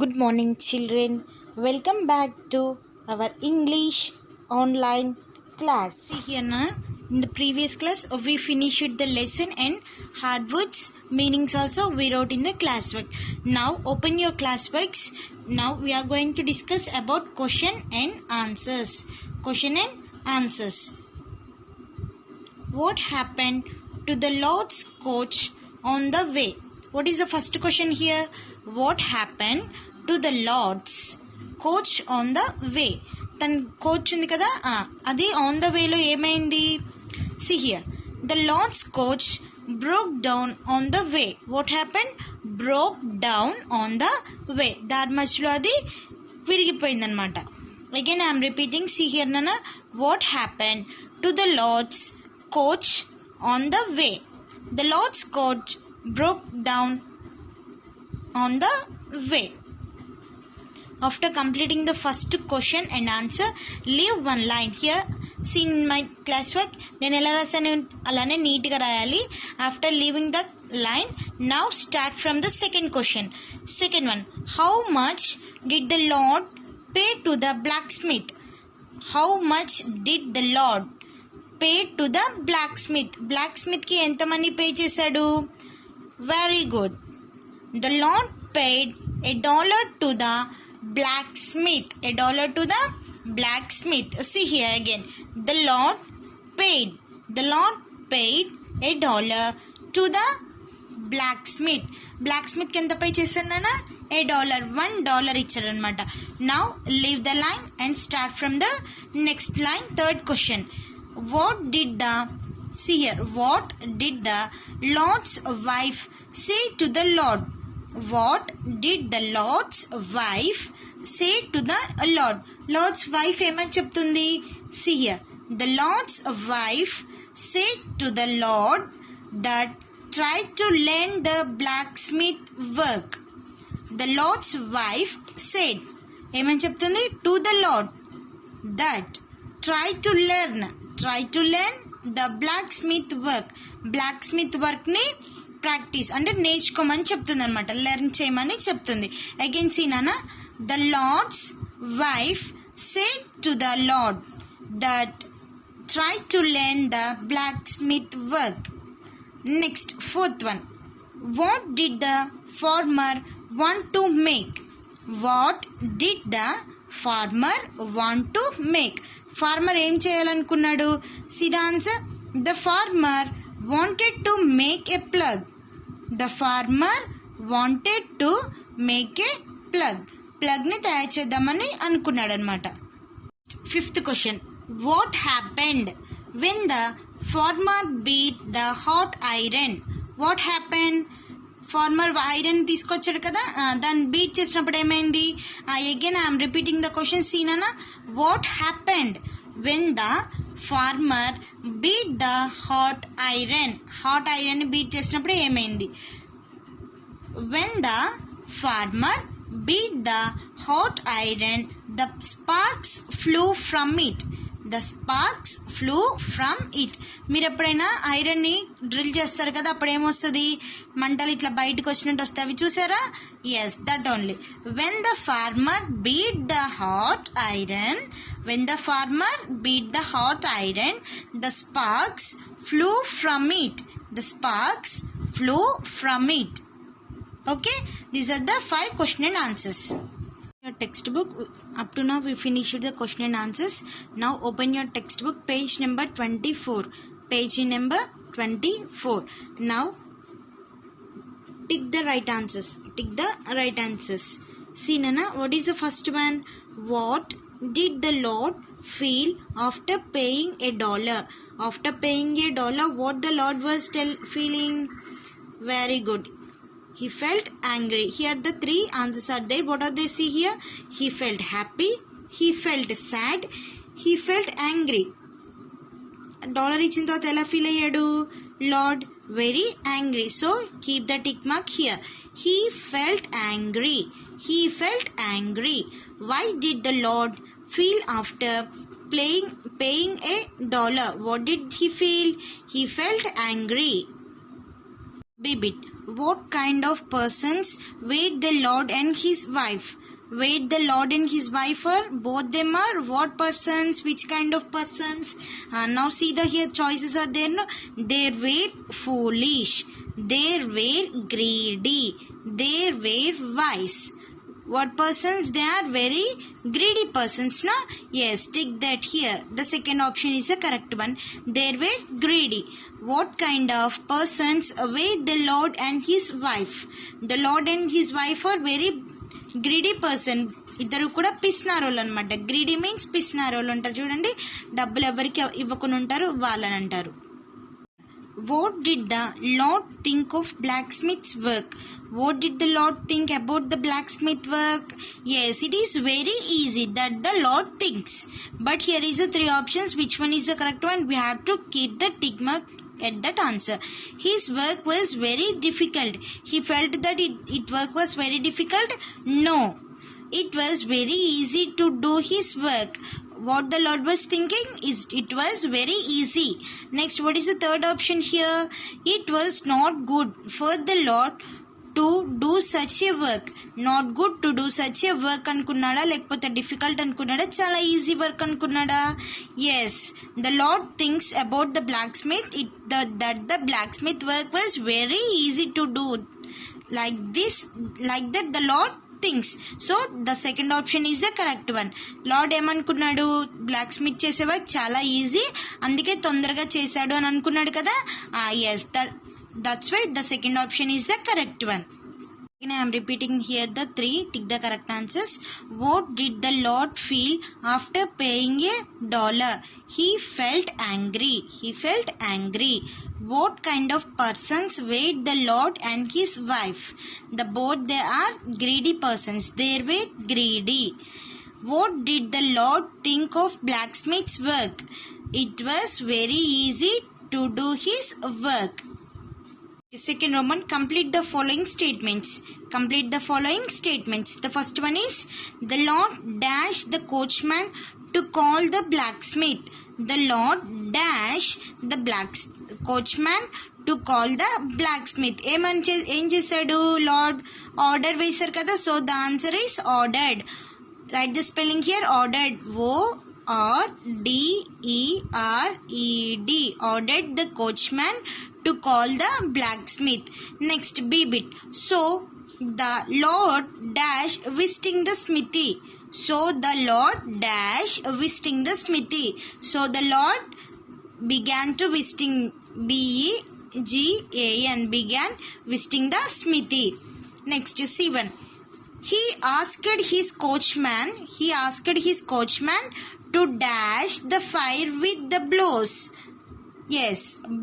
Good morning, children. Welcome back to our English online class. See here now, in the previous class, we finished the lesson and hardwoods meanings also we wrote in the classwork. Now, open your classworks. Now, we are going to discuss about question and answers. Question and answers. What happened to the Lord's coach on the way? What is the first question here? What happened to the Lord's coach on the way? తన coach ఉంది కదా, అది on the వేలో ఏమైంది? See here, the Lord's coach broke down on the way. What happened? Broke down on the way. దారి మధ్యలో అది విరిగిపోయిందనమాట. Again I am repeating. See here nana, what happened to the Lord's coach on the way? The Lord's coach broke down on the way. After completing the first question and answer, leave one line here. See in my classwork, నేను ఎలా రాసాను అలానే నీట్గా రాయాలి. After leaving the line, now start from the second question. Second one, how much did the Lord pay to the blacksmith? How much did the Lord pay to the blacksmith? Blacksmith కి ఎంత money pay చేశాడు? Very good. The Lord paid $1 to the blacksmith. $1 to the blacksmith. See here again. The Lord paid $1 to the blacksmith. Blacksmith కి ఎంత pay చేశానన్నా? $1 ఇచ్చారనమాట. Now leave the line and start from the next line. Third question. What did the Lord's wife say to the Lord? What did the Lord's wife say to the Lord? Lord's wife ఏమని చెప్తుంది? See here, the Lord's wife said to the Lord that try to learn the blacksmith work. The Lord's wife said, ఏమని చెప్తుంది? To the Lord that try to learn the blacksmith work. Blacksmith work ని practice అంటే నేర్చుకోమని చెప్తుంది అనమాట. Learn చేయమని చెప్తుంది. Again see నాన్న, the lord's wife said to the lord that try to learn the blacksmith work. Next fourth one, what did the farmer want to make? What did the farmer want to make? Farmer ఏం చేయాలనుకున్నాడు? See the answer, the farmer wanted to make a plug. The farmer wanted to make a plug. Plug ని తయారు చేద్దామని అనుకున్నాడు అనమాట. Fifth question, what happened when the farmer beat the hot iron? What happened? Farmer iron తీసుకొచ్చాడు కదా, దాన్ని beat చేసినప్పుడు ఏమైంది? Again I'm repeating the question. Seena, what happened when the farmer beat the hot iron? Hot iron ని beat చేసినప్పుడు ఏమైంది? When the farmer beat the hot iron, the sparks flew from it. The sparks flew from it. మీరు ఎప్పుడైనా iron ని drill చేస్తారు కదా, అప్పుడు ఏమొస్తుంది? మంటలు ఇట్లా బయటకు వచ్చినట్టు వస్తాయి. అవి చూసారా? Yes, that only. When the farmer beat the hot iron, the sparks flew from it. Okay, these are the 5 question and answers. Your textbook, up to now we finished the question and answers. Now open your textbook, page number 24. Now tick the right answers. See Nana, what is the first one? What did the Lord feel after paying $1? After paying $1, what the Lord was feeling? Very good. He felt angry. Here the 3 answers are there. What are they? See here. He felt happy. He felt sad. He felt angry. $1 ఇచ్చిన తర్వాత ఎలా feel అయ్యాడు? Lord very angry. So keep the tick mark here. He felt angry. Why did the Lord feel after paying $1? What did he feel? He felt angry. B-bit. What kind of persons wait the Lord and his wife? Wait the Lord and his wife are, both them are what persons, which kind of persons? Now see the here choices are there. No? They were foolish, they were greedy, they were wise. What persons? They are very greedy persons, no? Yes, tick that here. The second option is the correct one. They were greedy. What kind of persons wait the Lord and his wife? The Lord and his wife are very greedy person. ఇద్దరు కూడా పిస్నారోళ్ళు అనమాట. Greedy means పిస్నారోళ్ళు అంటారు చూడండి, డబ్బులు ఎవరికి ఇవ్వకుండా ఉంటారు వాళ్ళని అంటారు. What did the Lord think of blacksmith's work? What did the Lord think about the blacksmith work? Yes, it is very easy that the Lord thinks. But here is the three options. Which one is the correct one? We have to keep the tick mark at that answer. His work was very difficult. He felt that it work was very difficult. No, it was very easy to do his work. What the Lord was thinking is it was very easy. Next, what is the third option here? It was not good for the Lord to do such a work. Not good to do such a work అనుకున్నాడా, లేకపోతే difficult అనుకున్నాడా, చాలా easy work అనుకున్నాడా? Yes, the lord thinks about the blacksmith that the blacksmith work was very easy to do. Like that the Lord things. So the second option is the correct one. Lord ఏమనుకున్నాడు? Blacksmith చేసే work చాలా easy, అందుకే తొందరగా చేశాడు అని అనుకున్నాడు కదా. Yes, that's why the second option is the correct one. I am repeating here the three. Tick the correct answers. What did the Lord feel after paying $1? He felt angry. He felt angry. What kind of persons wait the Lord and his wife? Both they are greedy persons. They were greedy. What did the Lord think of blacksmith's work? It was very easy to do his work. Second Roman, complete the following statements. Complete the following statements. The first one is, the Lord dash the coachman to call the blacksmith. The Lord dash the coachman to call the blacksmith. ఏం చేశాడు? Lord order వేశారు కదా. So the answer is ordered. Right the spelling here. Ordered. ORDERED. Ordered the coachman to call the blacksmith. Next, B bit. So the Lord dash visiting the smithy. So the Lord dash visiting the smithy. So the Lord began to visiting, BEGAN, began visiting the smithy. Next, C1. He asked his coachman to dash the fire with the blows. Yes,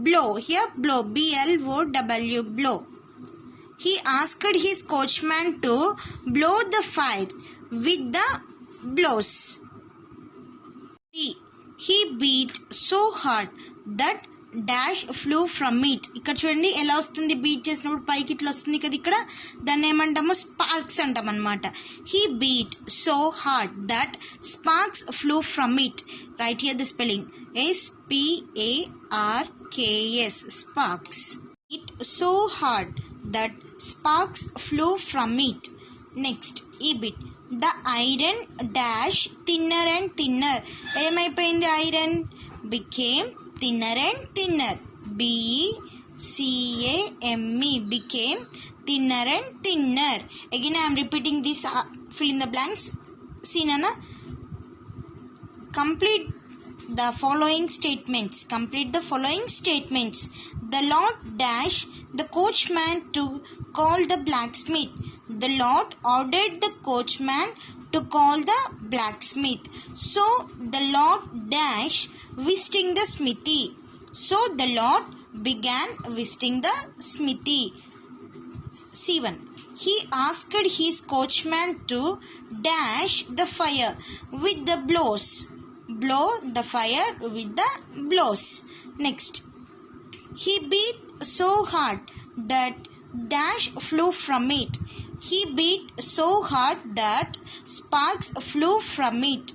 blow. Here blow. BLOW, blow. He asked his coachman to blow the fire with the blows. He beat so hard that dash flew from it. ఇక్కడ చూడండి ఎలా వస్తుంది, beat చేసినప్పుడు పైకి ఇట్లా వస్తుంది కదా. ఇక్కడ దాన్ని ఏమంటాము? స్పార్క్స్ అంటాం అనమాట. He beat so hard that sparks flew from it. Right here the spelling. SPARKS, sparks. It so hard that sparks flew from it. Next, E bit. The iron dash thinner and thinner. ఏమైపోయింది? Iron became thinner and thinner. BECAME, became thinner and thinner. Again I am repeating this. Fill in the blanks. See Nana. Complete the following statements. Complete the following statements. The Lord dash the coachman to call the blacksmith. The Lord ordered the coachman to call the blacksmith. So the Lord dash visiting the smithy. So the Lord began visiting the smithy. C1. He asked his coachman to dash the fire with the blows. Blow the fire with the blows. Next. He beat so hard that dash flew from it. He beat so hard that sparks flew from it.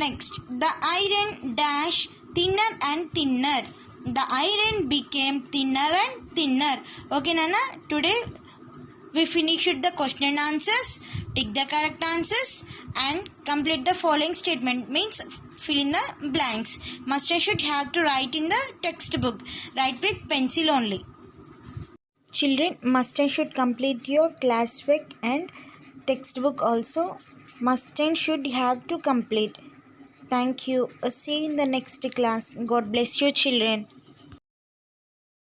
Next, the iron dash thinner and thinner. The iron became thinner and thinner. Okay, Nana. Today we finished the question and answers. Tick the correct answers and complete the following statement. Means fill in the blanks. Must and should have to write in the textbook. Write with pencil only. Children, must and should complete your classwork and textbook also. Must and should have to complete. Thank you. See you in the next class. God bless you, children.